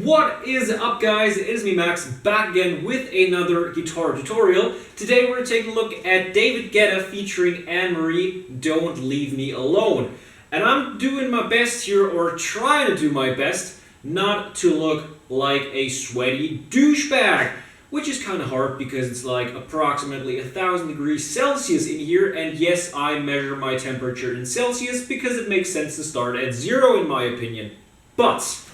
What is up, guys? It is me, Max, back again with another guitar tutorial. Today we're taking a look at David Guetta featuring Anne-Marie, Don't Leave Me Alone. And I'm doing my best here, or trying to do my best, not to look like a sweaty douchebag. Which is kind of hard because it's like approximately 1,000 degrees Celsius in here, and yes, I measure my temperature in Celsius because it makes sense to start at 0 in my opinion. But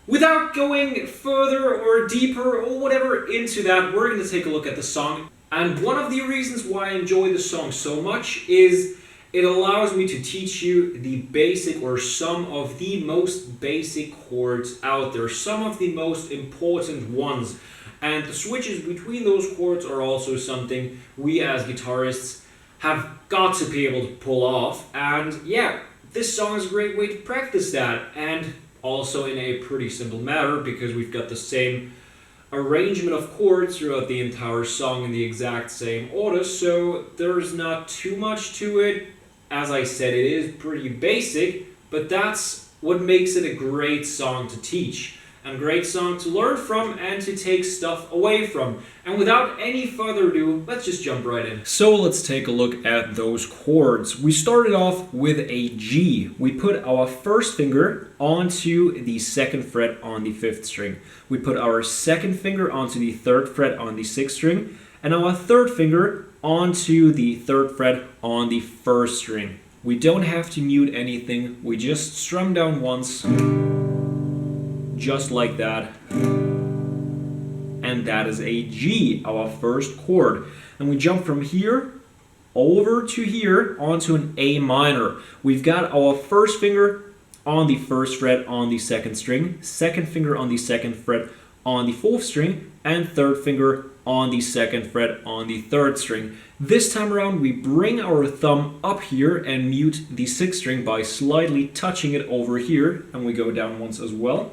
without going further or deeper or whatever into that, we're going to take a look at the song. And one of the reasons why I enjoy the song so much is it allows me to teach you the basic or some of the most basic chords out there, some of the most important ones. And the switches between those chords are also something we as guitarists have got to be able to pull off. And yeah, this song is a great way to practice that. And also in a pretty simple manner because we've got the same arrangement of chords throughout the entire song in the exact same order. So there's not too much to it. As I said, it is pretty basic, but that's what makes it a great song to teach. And a great song to learn from and to take stuff away from. And without any further ado, let's just jump right in. So let's take a look at those chords. We started off with a G. We put our first finger onto the 2nd fret on the 5th string. We put our 2nd finger onto the 3rd fret on the 6th string. And our 3rd finger onto the 3rd fret on the 1st string. We don't have to mute anything. We just strum down once. Just like that, and that is a G, our first chord. And we jump from here over to here onto an A minor. We've got our first finger on the 1st fret on the 2nd string, 2nd finger on the 2nd fret on the 4th string, and 3rd finger on the 2nd fret on the 3rd string. This time around we bring our thumb up here and mute the 6th string by slightly touching it over here, and we go down once as well,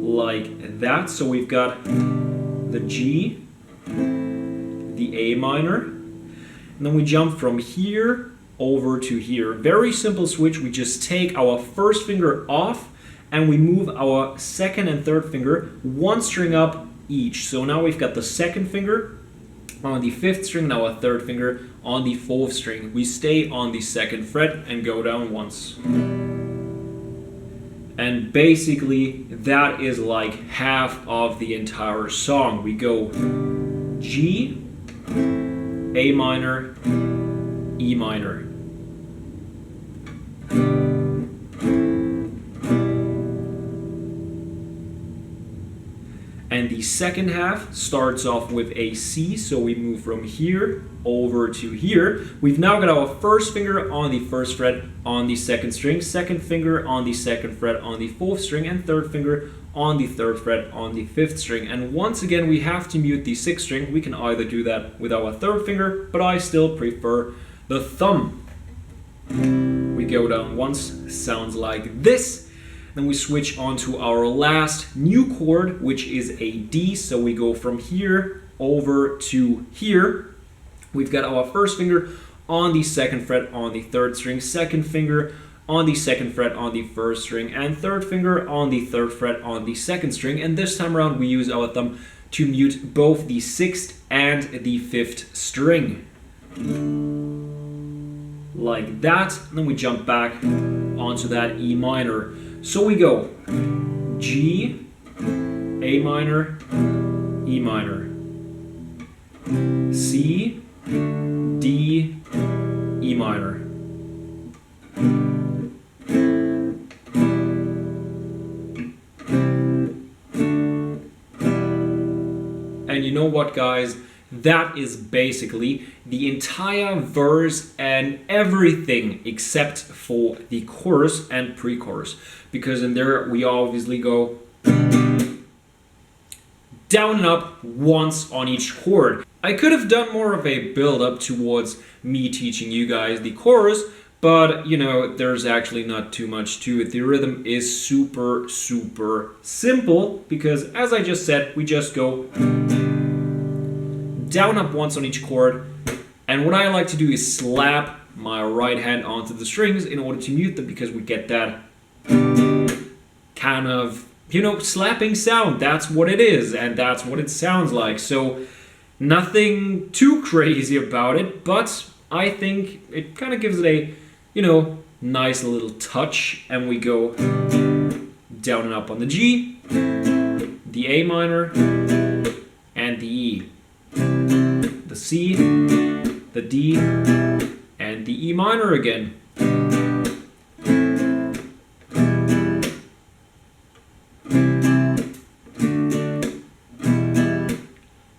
like that. So we've got the G, the A minor, and then we jump from here over to here. Very simple switch. We just take our first finger off and we move our 2nd and 3rd finger one string up each. So now we've got the 2nd finger on the 5th string, now a 3rd finger on the 4th string. We stay on the 2nd fret and go down once. And basically that is like half of the entire song. We go G, A minor, E minor. And the second half starts off with a C, so we move from here over to here. We've now got our first finger on the 1st fret on the 2nd string, 2nd finger on the 2nd fret on the 4th string, and 3rd finger on the 3rd fret on the 5th string. And once again, we have to mute the 6th string. We can either do that with our 3rd finger, but I still prefer the thumb. We go down once, sounds like this. Then we switch on to our last new chord, which is a D. So we go from here over to here. We've got our first finger on the 2nd fret on the 3rd string, 2nd finger on the 2nd fret on the 1st string, and 3rd finger on the 3rd fret on the 2nd string. And this time around we use our thumb to mute both the 6th and the 5th string. Like that. And then we jump back onto that E minor. So we go G, A minor, E minor, C, D, E minor. And you know what, guys? That is basically the entire verse and everything except for the chorus and pre-chorus. Because in there we obviously go down and up once on each chord. I could have done more of a build-up towards me teaching you guys the chorus, but you know, there's actually not too much to it. The rhythm is super simple because, as I just said, we just go down up once on each chord, and what I like to do is slap my right hand onto the strings in order to mute them, because we get that kind of slapping sound. That's what it is, and that's what it sounds like. So nothing too crazy about it, but I think it kind of gives it a, nice little touch. And we go down and up on the G, the A minor, and the E, the C, the D, and the E minor again.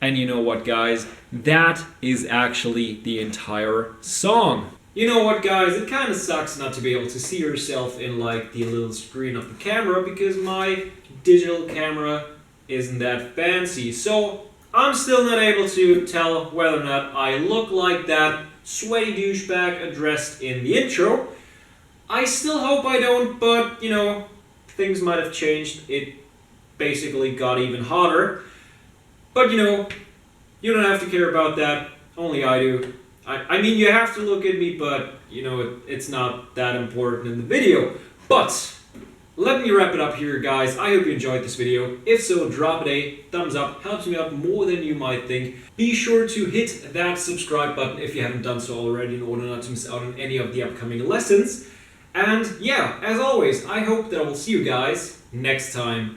And you know what, guys? That is actually the entire song. You know what, guys? It kind of sucks not to be able to see yourself in like the little screen of the camera because my digital camera isn't that fancy. So I'm still not able to tell whether or not I look like that sweaty douchebag addressed in the intro. I still hope I don't, but things might have changed. It basically got even hotter. But you don't have to care about that. Only I do. I mean, you have to look at me, but it's not that important in the video. But let me wrap it up here, guys. I hope you enjoyed this video. If so, drop it a thumbs up. Helps me out more than you might think. Be sure to hit that subscribe button if you haven't done so already in order not to miss out on any of the upcoming lessons. And yeah, as always, I hope that I will see you guys next time.